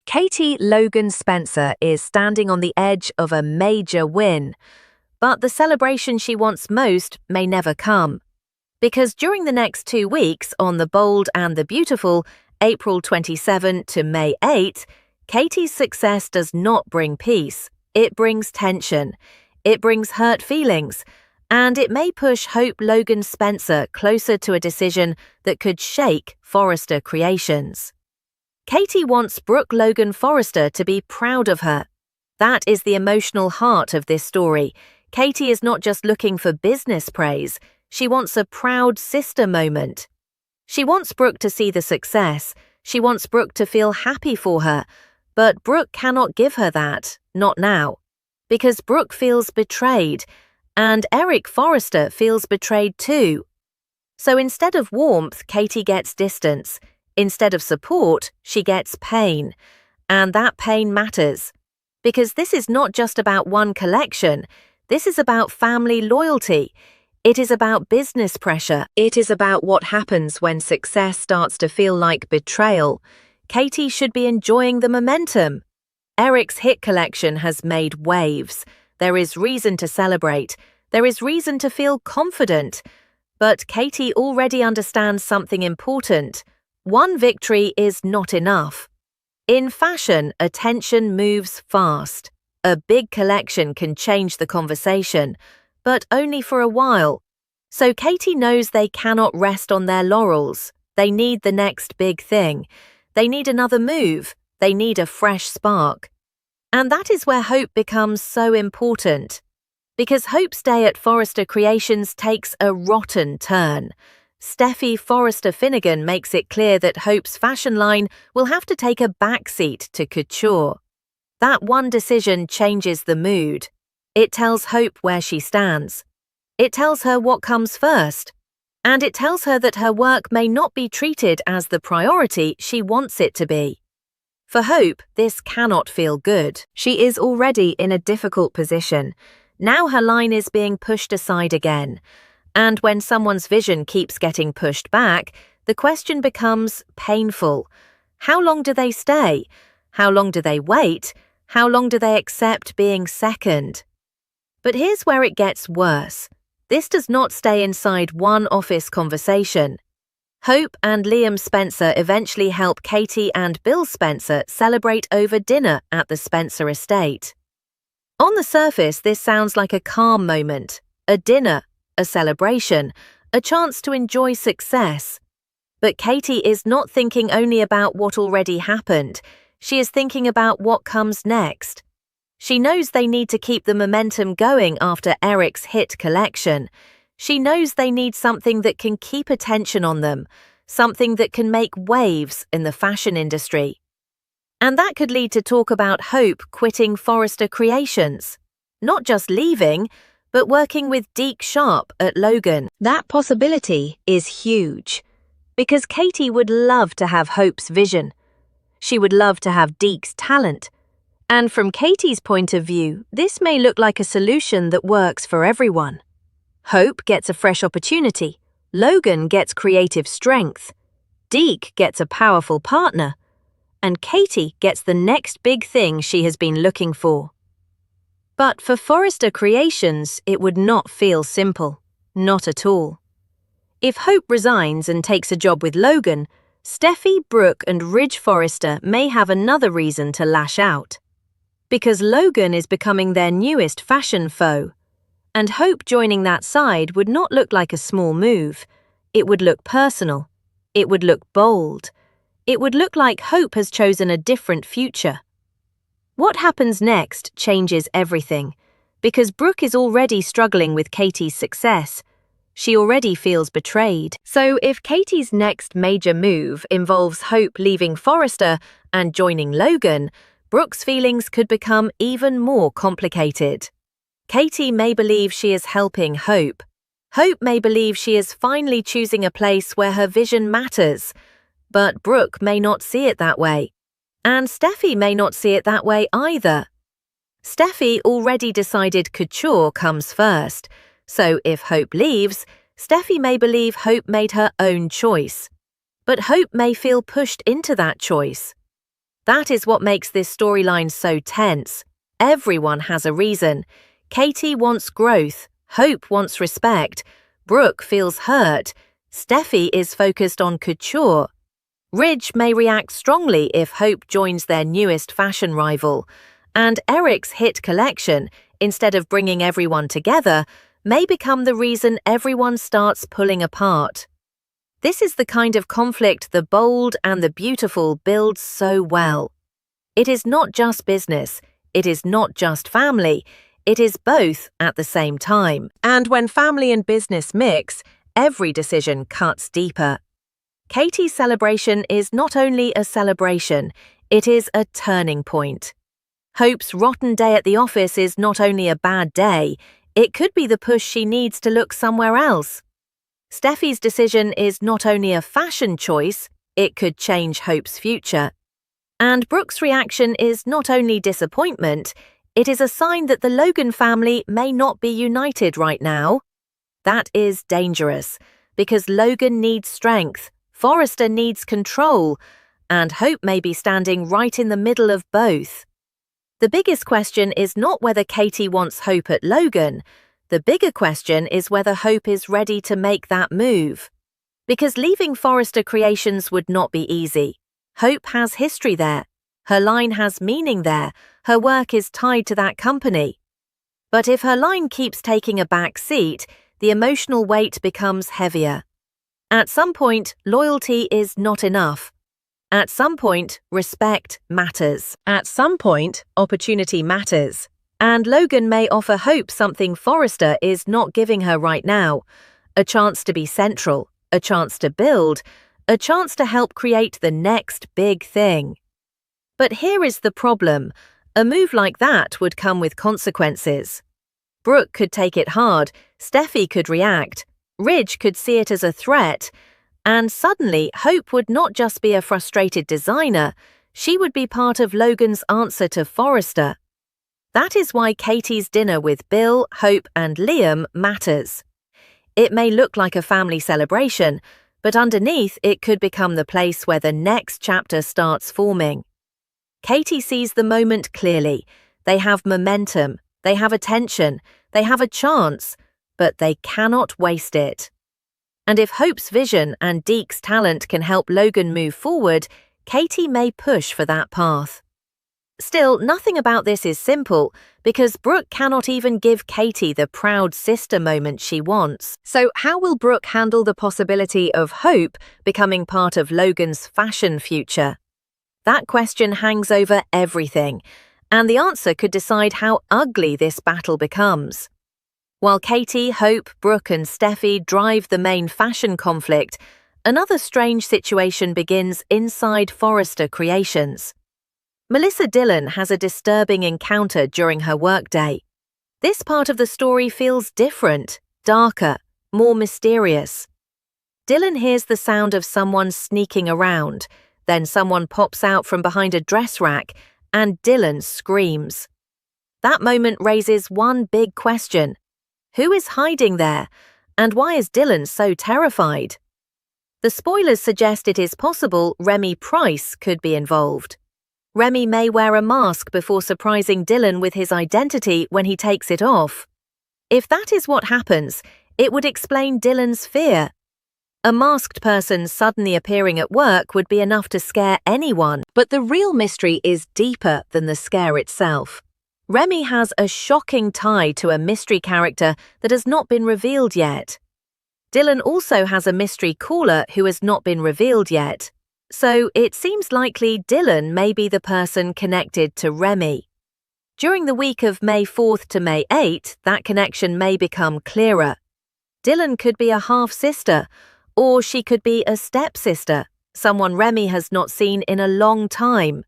Katie Logan Spencer is standing on the edge of a major win, but the celebration she wants most may never come. Because during the next 2 weeks on The Bold and the Beautiful, April 27 to May 8, Katie's success does not bring peace. It brings tension. It brings hurt feelings. And it may push Hope Logan Spencer closer to a decision that could shake Forrester Creations. Katie wants Brooke Logan Forrester to be proud of her. That is the emotional heart of this story. Katie is not just looking for business praise. She wants a proud sister moment. She wants Brooke to see the success. She wants Brooke to feel happy for her. But Brooke cannot give her that, not now. Because Brooke feels betrayed, and Eric Forrester feels betrayed too. So instead of warmth, Katie gets distance. Instead of support, she gets pain. And that pain matters. Because this is not just about one collection. This is about family loyalty. It is about business pressure. It is about what happens when success starts to feel like betrayal. Katie should be enjoying the momentum. Eric's hit collection has made waves. There is reason to celebrate. There is reason to feel confident. But Katie already understands something important. One victory is not enough. In fashion, attention moves fast. A big collection can change the conversation, but only for a while. So Katie knows they cannot rest on their laurels. They need the next big thing. They need another move. They need a fresh spark. And that is where Hope becomes so important. Because Hope's day at Forrester Creations takes a rotten turn. Steffy Forrester Finnegan makes it clear that Hope's fashion line will have to take a backseat to couture. That one decision changes the mood. It tells Hope where she stands. It tells her what comes first. And it tells her that her work may not be treated as the priority she wants it to be. For Hope, this cannot feel good. She is already in a difficult position. Now her line is being pushed aside again. And when someone's vision keeps getting pushed back, the question becomes painful. How long do they stay? How long do they wait? How long do they accept being second? But here's where it gets worse. This does not stay inside one office conversation. Hope and Liam Spencer eventually help Katie and Bill Spencer celebrate over dinner at the Spencer estate. On the surface, this sounds like a calm moment, a dinner, a celebration, a chance to enjoy success. But Katie is not thinking only about what already happened. She is thinking about what comes next. She knows they need to keep the momentum going after Eric's hit collection. She knows they need something that can keep attention on them, something that can make waves in the fashion industry. And that could lead to talk about Hope quitting Forrester Creations. Not just leaving, but working with Deke Sharp at Logan. That possibility is huge. Because Katie would love to have Hope's vision. She would love to have Deke's talent. And from Katie's point of view, this may look like a solution that works for everyone. Hope gets a fresh opportunity. Logan gets creative strength. Deke gets a powerful partner. And Katie gets the next big thing she has been looking for. But for Forrester Creations, it would not feel simple. Not at all. If Hope resigns and takes a job with Logan, Steffy, Brooke and Ridge Forrester may have another reason to lash out. Because Logan is becoming their newest fashion foe. And Hope joining that side would not look like a small move. It would look personal. It would look bold. It would look like Hope has chosen a different future. What happens next changes everything. Because Brooke is already struggling with Katie's success. She already feels betrayed. So if Katie's next major move involves Hope leaving Forrester and joining Logan, Brooke's feelings could become even more complicated. Katie may believe she is helping Hope. Hope may believe she is finally choosing a place where her vision matters. But Brooke may not see it that way. And Steffy may not see it that way either. Steffy already decided couture comes first. So if Hope leaves, Steffy may believe Hope made her own choice. But Hope may feel pushed into that choice. That is what makes this storyline so tense. Everyone has a reason. Katie wants growth, Hope wants respect, Brooke feels hurt, Steffy is focused on couture. Ridge may react strongly if Hope joins their newest fashion rival, and Eric's hit collection, instead of bringing everyone together, may become the reason everyone starts pulling apart. This is the kind of conflict the bold and the beautiful build so well. It is not just business, it is not just family, it is both at the same time. And when family and business mix, every decision cuts deeper. Katie's celebration is not only a celebration, it is a turning point. Hope's rotten day at the office is not only a bad day, it could be the push she needs to look somewhere else. Steffy's decision is not only a fashion choice, it could change Hope's future. And Brooke's reaction is not only disappointment, it is a sign that the Logan family may not be united right now. That is dangerous, because Logan needs strength, Forrester needs control, and Hope may be standing right in the middle of both. The biggest question is not whether Katie wants Hope at Logan. The bigger question is whether Hope is ready to make that move. Because leaving Forrester Creations would not be easy. Hope has history there. Her line has meaning there. Her work is tied to that company. But if her line keeps taking a back seat, the emotional weight becomes heavier. At some point, loyalty is not enough. At some point, respect matters. At some point, opportunity matters. And Logan may offer Hope something Forrester is not giving her right now. A chance to be central, a chance to build, a chance to help create the next big thing. But here is the problem. A move like that would come with consequences. Brooke could take it hard, Steffy could react, Ridge could see it as a threat, and suddenly Hope would not just be a frustrated designer, she would be part of Logan's answer to Forrester. That is why Katie's dinner with Bill, Hope, and Liam matters. It may look like a family celebration, but underneath it could become the place where the next chapter starts forming. Katie sees the moment clearly. They have momentum, they have attention, they have a chance, but they cannot waste it. And if Hope's vision and Deke's talent can help Logan move forward, Katie may push for that path. Still, nothing about this is simple, because Brooke cannot even give Katie the proud sister moment she wants. So how will Brooke handle the possibility of Hope becoming part of Logan's fashion future? That question hangs over everything, and the answer could decide how ugly this battle becomes. While Katie, Hope, Brooke, and Steffy drive the main fashion conflict, another strange situation begins inside Forrester Creations. Melissa Dillon has a disturbing encounter during her workday. This part of the story feels different, darker, more mysterious. Dillon hears the sound of someone sneaking around, then someone pops out from behind a dress rack, and Dillon screams. That moment raises one big question. Who is hiding there, and why is Dillon so terrified? The spoilers suggest it is possible Remy Price could be involved. Remy may wear a mask before surprising Dillon with his identity when he takes it off. If that is what happens, it would explain Dillon's fear. A masked person suddenly appearing at work would be enough to scare anyone, but the real mystery is deeper than the scare itself. Remy has a shocking tie to a mystery character that has not been revealed yet. Dillon also has a mystery caller who has not been revealed yet. So it seems likely Dillon may be the person connected to Remy. During the week of May 4th to May 8th, that connection may become clearer. Dillon could be a half-sister, or she could be a stepsister, someone Remy has not seen in a long time.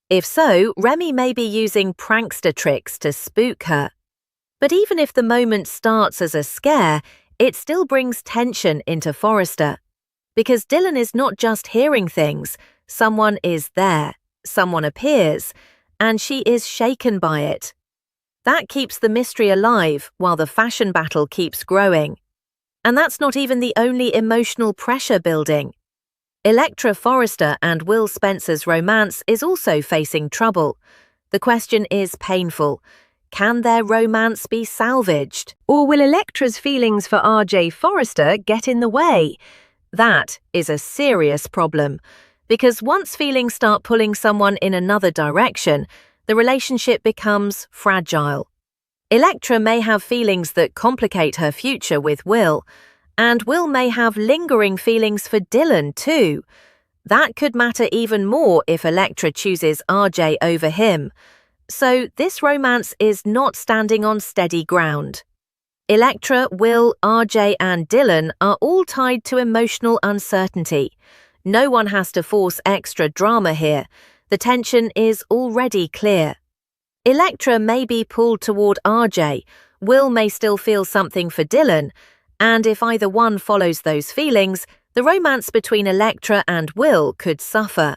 If so, Remy may be using prankster tricks to spook her. But even if the moment starts as a scare, it still brings tension into Forrester. Because Dillon is not just hearing things, someone is there, someone appears, and she is shaken by it. That keeps the mystery alive while the fashion battle keeps growing. And that's not even the only emotional pressure building. Electra Forrester and Will Spencer's romance is also facing trouble. The question is painful. Can their romance be salvaged? Or will Electra's feelings for RJ Forrester get in the way? That is a serious problem, because once feelings start pulling someone in another direction, the relationship becomes fragile. Electra may have feelings that complicate her future with Will, and Will may have lingering feelings for Dylan too. That could matter even more if Electra chooses RJ over him. So this romance is not standing on steady ground. Electra, Will, RJ and Dylan are all tied to emotional uncertainty. No one has to force extra drama here. The tension is already clear. Electra may be pulled toward RJ, Will may still feel something for Dylan, and if either one follows those feelings, the romance between Electra and Will could suffer.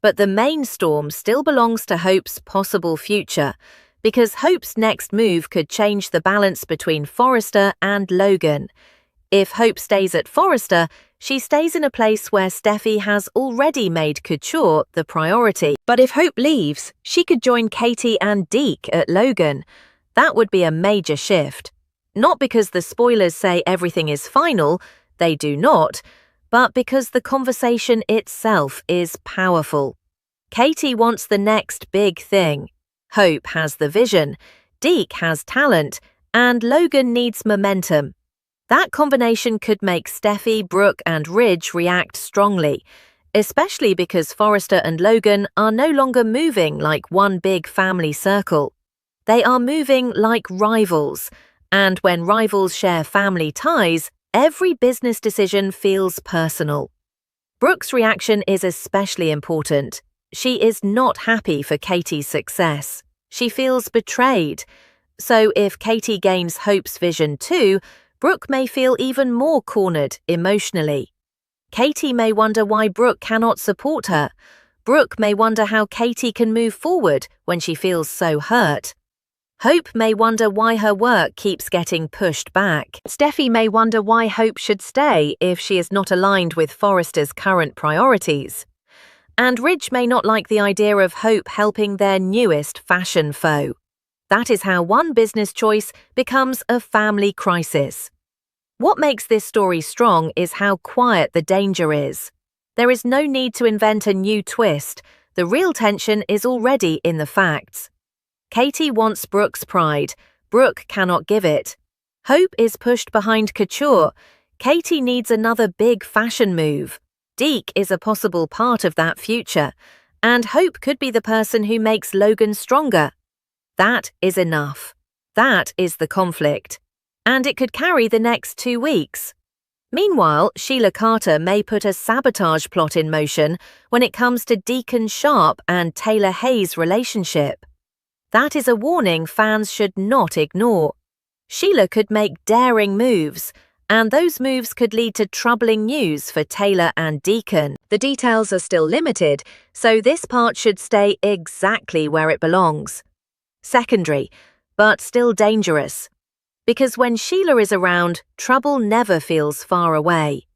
But the main storm still belongs to Hope's possible future, because Hope's next move could change the balance between Forrester and Logan. If Hope stays at Forrester, she stays in a place where Steffy has already made couture the priority. But if Hope leaves, she could join Katie and Deke at Logan. That would be a major shift. Not because the spoilers say everything is final, they do not, but because the conversation itself is powerful. Katie wants the next big thing. Hope has the vision, Deke has talent, and Logan needs momentum. That combination could make Steffy, Brooke and Ridge react strongly, especially because Forrester and Logan are no longer moving like one big family circle. They are moving like rivals, and when rivals share family ties, every business decision feels personal. Brooke's reaction is especially important. She is not happy for Katie's success. She feels betrayed. So if Katie gains Hope's vision too, Brooke may feel even more cornered emotionally. Katie may wonder why Brooke cannot support her. Brooke may wonder how Katie can move forward when she feels so hurt. Hope may wonder why her work keeps getting pushed back. Steffy may wonder why Hope should stay if she is not aligned with Forrester's current priorities. And Ridge may not like the idea of Hope helping their newest fashion foe. That is how one business choice becomes a family crisis. What makes this story strong is how quiet the danger is. There is no need to invent a new twist. The real tension is already in the facts. Katie wants Brooke's pride. Brooke cannot give it. Hope is pushed behind couture. Katie needs another big fashion move. Deke is a possible part of that future, and Hope could be the person who makes Logan stronger. That is enough. That is the conflict. And it could carry the next 2 weeks. Meanwhile, Sheila Carter may put a sabotage plot in motion when it comes to Deacon Sharp and Taylor Hayes' relationship. That is a warning fans should not ignore. Sheila could make daring moves, and those moves could lead to troubling news for Taylor and Deacon. The details are still limited, so this part should stay exactly where it belongs. Secondary, but still dangerous. Because when Sheila is around, trouble never feels far away.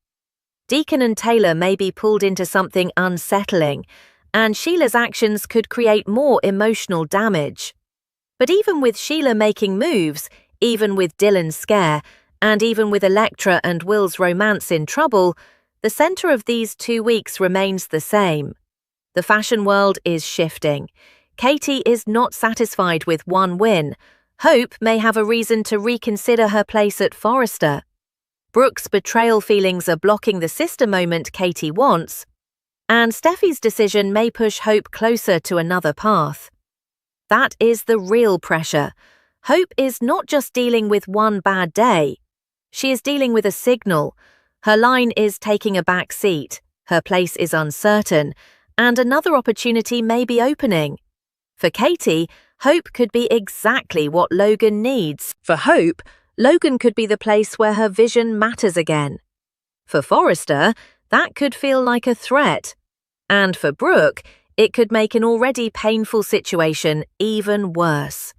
Deacon and Taylor may be pulled into something unsettling, and Sheila's actions could create more emotional damage. But even with Sheila making moves, even with Dylan's scare, and even with Electra and Will's romance in trouble, the center of these 2 weeks remains the same. The fashion world is shifting. Katie is not satisfied with one win. Hope may have a reason to reconsider her place at Forrester. Brooke's betrayal feelings are blocking the sister moment Katie wants, and Steffy's decision may push Hope closer to another path. That is the real pressure. Hope is not just dealing with one bad day. She is dealing with a signal. Her line is taking a back seat, her place is uncertain, and another opportunity may be opening. For Katie, Hope could be exactly what Logan needs. For Hope, Logan could be the place where her vision matters again. For Forrester, that could feel like a threat. And for Brooke, it could make an already painful situation even worse.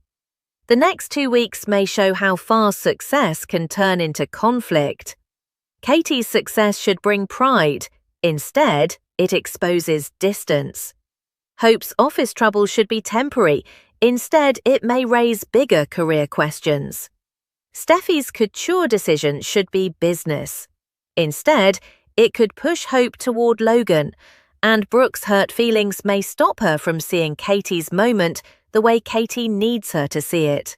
The next 2 weeks may show how fast success can turn into conflict. Katie's success should bring pride. Instead, it exposes distance. Hope's office trouble should be temporary. Instead, it may raise bigger career questions. Steffy's couture decision should be business. Instead, it could push Hope toward Logan, and Brooke's hurt feelings may stop her from seeing Katie's moment the way Katie needs her to see it.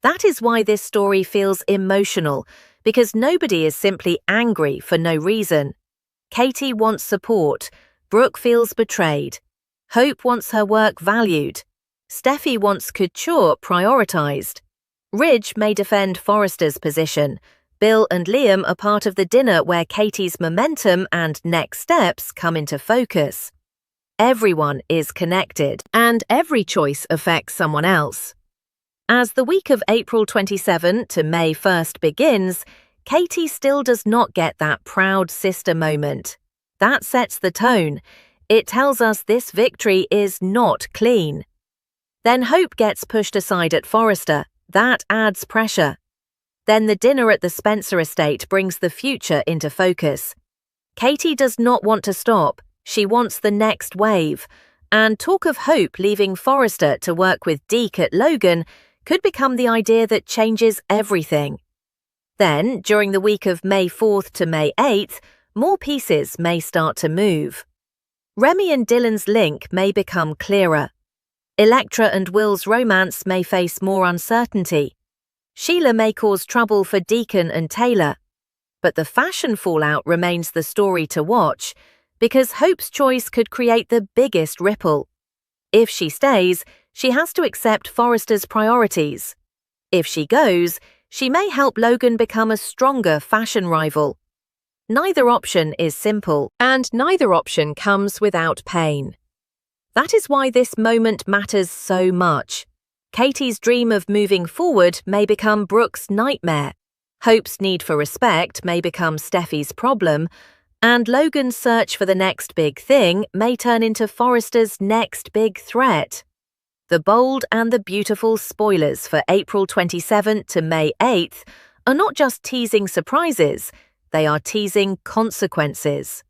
That is why this story feels emotional, because nobody is simply angry for no reason. Katie wants support. Brooke feels betrayed. Hope wants her work valued. Steffy wants couture prioritized. Ridge may defend Forrester's position. Bill and Liam are part of the dinner where Katie's momentum and next steps come into focus. Everyone is connected, and every choice affects someone else. As the week of April 27 to May 1st begins, Katie still does not get that proud sister moment. That sets the tone. It tells us this victory is not clean. Then Hope gets pushed aside at Forrester. That adds pressure. Then the dinner at the Spencer estate brings the future into focus. Katie does not want to stop. She wants the next wave. And talk of Hope leaving Forrester to work with Deke at Logan could become the idea that changes everything. Then, during the week of May 4th to May 8th, more pieces may start to move. Remy and Dylan's link may become clearer. Electra and Will's romance may face more uncertainty. Sheila may cause trouble for Deacon and Taylor. But the fashion fallout remains the story to watch, because Hope's choice could create the biggest ripple. If she stays, she has to accept Forrester's priorities. If she goes, she may help Logan become a stronger fashion rival. Neither option is simple, and neither option comes without pain. That is why this moment matters so much. Katie's dream of moving forward may become Brooke's nightmare. Hope's need for respect may become Steffy's problem, and Logan's search for the next big thing may turn into Forrester's next big threat. The bold and the beautiful spoilers for April 27 to May 8th are not just teasing surprises, they are teasing consequences.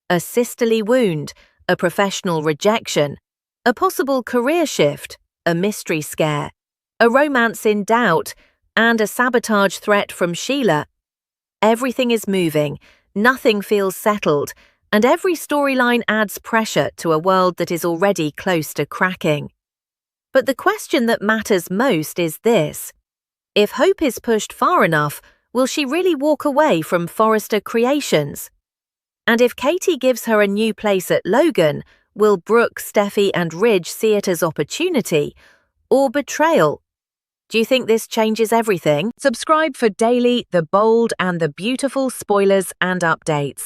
A sisterly wound, a professional rejection, a possible career shift, a mystery scare, a romance in doubt, and a sabotage threat from Sheila. Everything is moving, nothing feels settled, and every storyline adds pressure to a world that is already close to cracking. But the question that matters most is this: if Hope is pushed far enough, will she really walk away from Forrester Creations? And if Katie gives her a new place at Logan, will Brooke, Steffy, and Ridge see it as opportunity or betrayal? Do you think this changes everything? Subscribe for daily, the bold, and the beautiful spoilers and updates.